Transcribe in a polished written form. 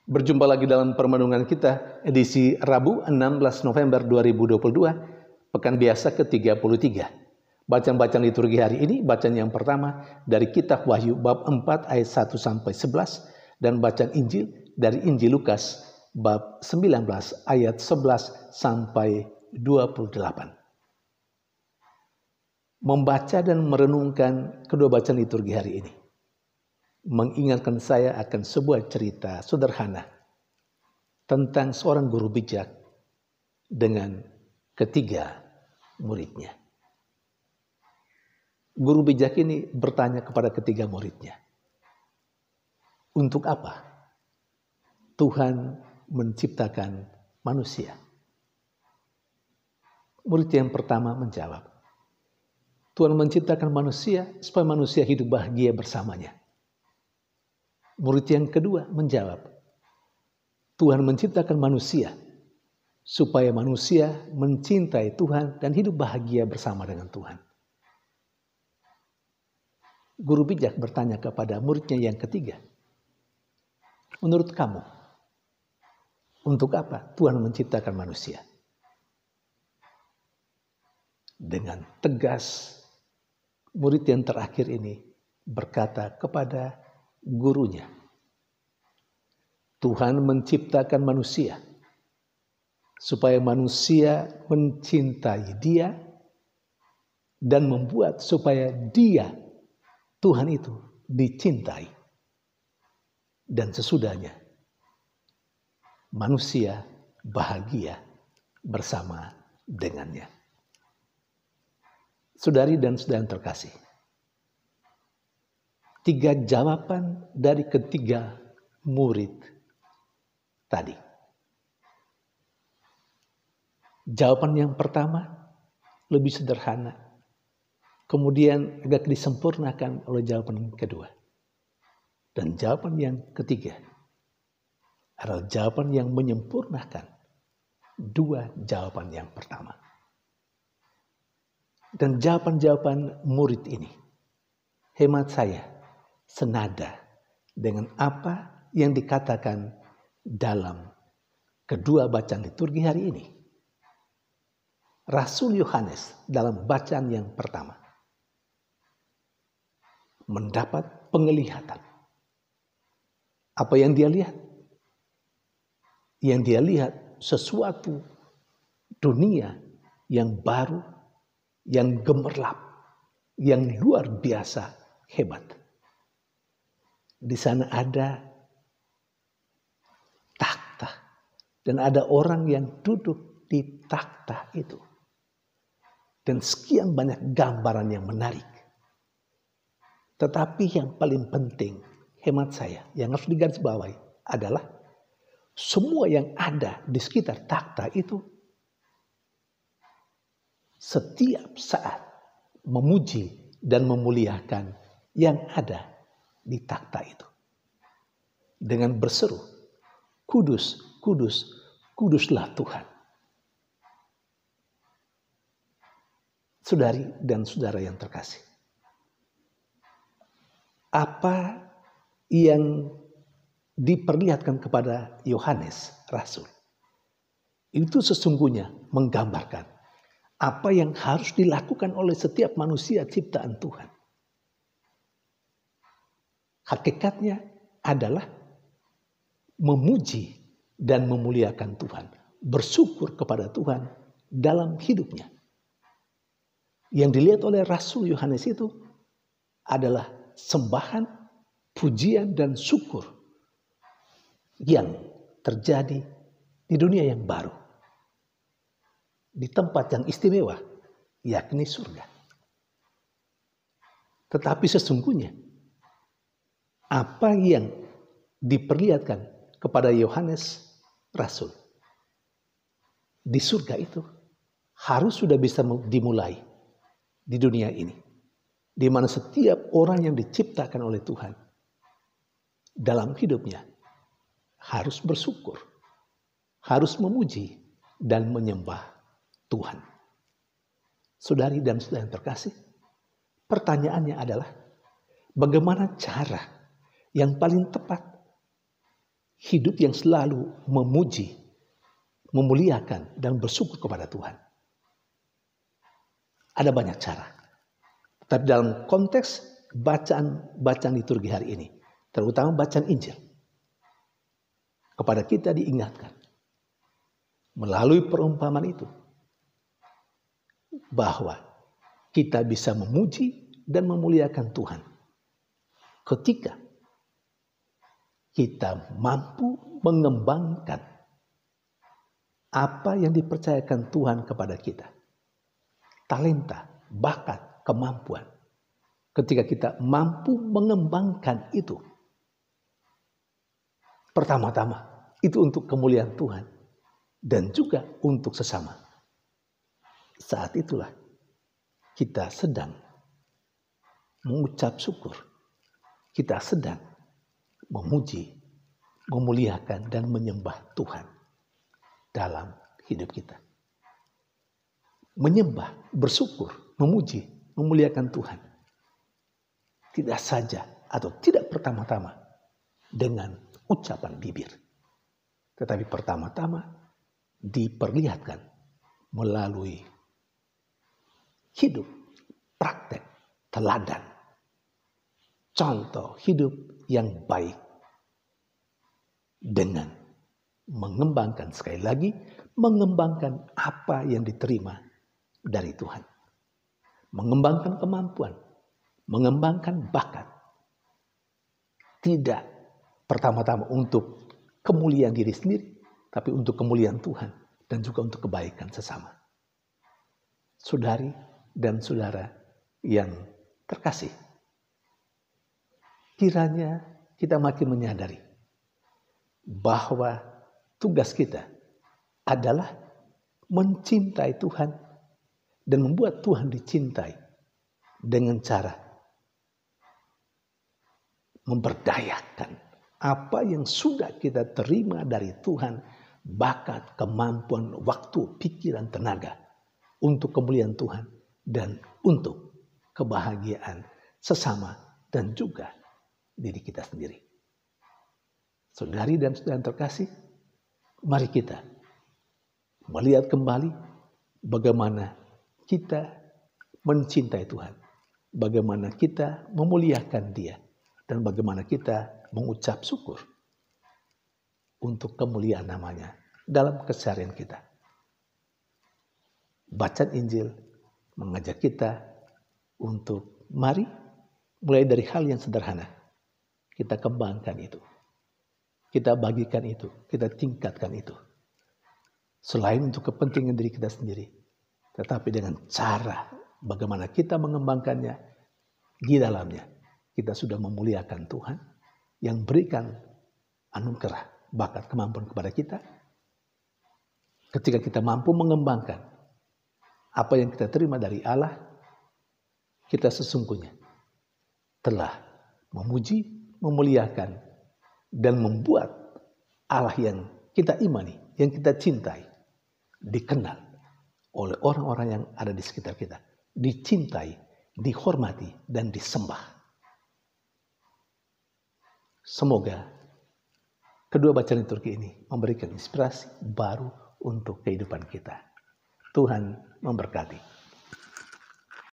Berjumpa lagi dalam permenungan kita edisi Rabu 16 November 2022, pekan biasa ke-33. Bacaan-bacaan liturgi hari ini, bacaan yang pertama dari kitab Wahyu bab 4 ayat 1 sampai 11 dan bacaan Injil dari Injil Lukas bab 19 ayat 11 sampai 28. Membaca dan merenungkan kedua bacaan liturgi hari ini mengingatkan saya akan sebuah cerita sederhana tentang seorang guru bijak dengan ketiga muridnya. Guru bijak ini bertanya kepada ketiga muridnya, untuk apa Tuhan menciptakan manusia? Murid yang pertama menjawab, Tuhan menciptakan manusia supaya manusia hidup bahagia bersamanya. Murid yang kedua menjawab, Tuhan menciptakan manusia supaya manusia mencintai Tuhan dan hidup bahagia bersama dengan Tuhan. Guru bijak bertanya kepada muridnya yang ketiga, menurut kamu, untuk apa Tuhan menciptakan manusia? Dengan tegas, murid yang terakhir ini berkata kepada gurunya, Tuhan menciptakan manusia supaya manusia mencintai Dia dan membuat supaya Dia, Tuhan itu, dicintai. Dan sesudahnya manusia bahagia bersama dengannya. Saudari dan saudara yang terkasih, tiga jawaban dari ketiga murid tadi. Jawaban yang pertama lebih sederhana, kemudian agak disempurnakan oleh jawaban yang kedua. Dan jawaban yang ketiga adalah jawaban yang menyempurnakan dua jawaban yang pertama. Dan jawaban-jawaban murid ini, hemat saya, senada dengan apa yang dikatakan dalam kedua bacaan liturgi hari ini. Rasul Yohanes dalam bacaan yang pertama mendapat penglihatan. Apa yang dia lihat? Yang dia lihat sesuatu dunia yang baru, yang gemerlap, yang luar biasa hebat. Di sana ada takhta dan ada orang yang duduk di takhta itu. Dan sekian banyak gambaran yang menarik. Tetapi yang paling penting, hemat saya, yang harus digarisbawahi adalah semua yang ada di sekitar takhta itu setiap saat memuji dan memuliakan yang ada di takhta itu. Dengan berseru, Kudus, Kudus, Kuduslah Tuhan. Saudari dan saudara yang terkasih, apa yang diperlihatkan kepada Yohanes Rasul itu sesungguhnya menggambarkan apa yang harus dilakukan oleh setiap manusia ciptaan Tuhan. Hakikatnya adalah memuji dan memuliakan Tuhan, bersyukur kepada Tuhan dalam hidupnya. Yang dilihat oleh Rasul Yohanes itu adalah sembahan, pujian dan syukur yang terjadi di dunia yang baru. Di tempat yang istimewa, yakni surga. Tetapi sesungguhnya, apa yang diperlihatkan kepada Yohanes Rasul di surga itu harus sudah bisa dimulai di dunia ini, di mana setiap orang yang diciptakan oleh Tuhan dalam hidupnya harus bersyukur, harus memuji dan menyembah Tuhan. Saudari dan saudara yang terkasih, pertanyaannya adalah bagaimana cara yang paling tepat hidup yang selalu memuji, memuliakan, dan bersyukur kepada Tuhan. Ada banyak cara. Tapi dalam konteks bacaan liturgi hari ini, terutama bacaan Injil, kepada kita diingatkan melalui perumpamaan itu bahwa kita bisa memuji dan memuliakan Tuhan ketika kita mampu mengembangkan apa yang dipercayakan Tuhan kepada kita. Talenta, bakat, kemampuan. Ketika kita mampu mengembangkan itu. Pertama-tama, itu untuk kemuliaan Tuhan. Dan juga untuk sesama. Saat itulah kita sedang mengucap syukur. Kita sedang memuji, memuliakan, dan menyembah Tuhan dalam hidup kita. Menyembah, bersyukur, memuji, memuliakan Tuhan. Tidak saja atau tidak pertama-tama dengan ucapan bibir. Tetapi pertama-tama diperlihatkan melalui hidup, praktek, teladan. Contoh hidup yang baik. Dengan mengembangkan, sekali lagi, mengembangkan apa yang diterima dari Tuhan. Mengembangkan kemampuan, mengembangkan bakat. Tidak pertama-tama untuk kemuliaan diri sendiri, tapi untuk kemuliaan Tuhan dan juga untuk kebaikan sesama. Saudari dan saudara yang terkasih, kiranya kita makin menyadari bahwa tugas kita adalah mencintai Tuhan dan membuat Tuhan dicintai dengan cara memberdayakan apa yang sudah kita terima dari Tuhan, bakat, kemampuan, waktu, pikiran, tenaga untuk kemuliaan Tuhan dan untuk kebahagiaan sesama dan juga diri kita sendiri. Saudari dan saudara yang terkasih, mari kita melihat kembali bagaimana kita mencintai Tuhan, bagaimana kita memuliakan Dia, dan bagaimana kita mengucap syukur untuk kemuliaan namanya dalam keseharian kita. Bacaan Injil mengajak kita untuk mari mulai dari hal yang sederhana. Kita kembangkan itu. Kita bagikan itu. Kita tingkatkan itu. Selain untuk kepentingan diri kita sendiri. Tetapi dengan cara bagaimana kita mengembangkannya di dalamnya. Kita sudah memuliakan Tuhan yang berikan anugerah, bakat, kemampuan kepada kita. Ketika kita mampu mengembangkan apa yang kita terima dari Allah, kita sesungguhnya telah memuji, memuliakan, dan membuat Allah yang kita imani, yang kita cintai, dikenal oleh orang-orang yang ada di sekitar kita. Dicintai, dihormati, dan disembah. Semoga kedua bacaan liturgi ini memberikan inspirasi baru untuk kehidupan kita. Tuhan memberkati.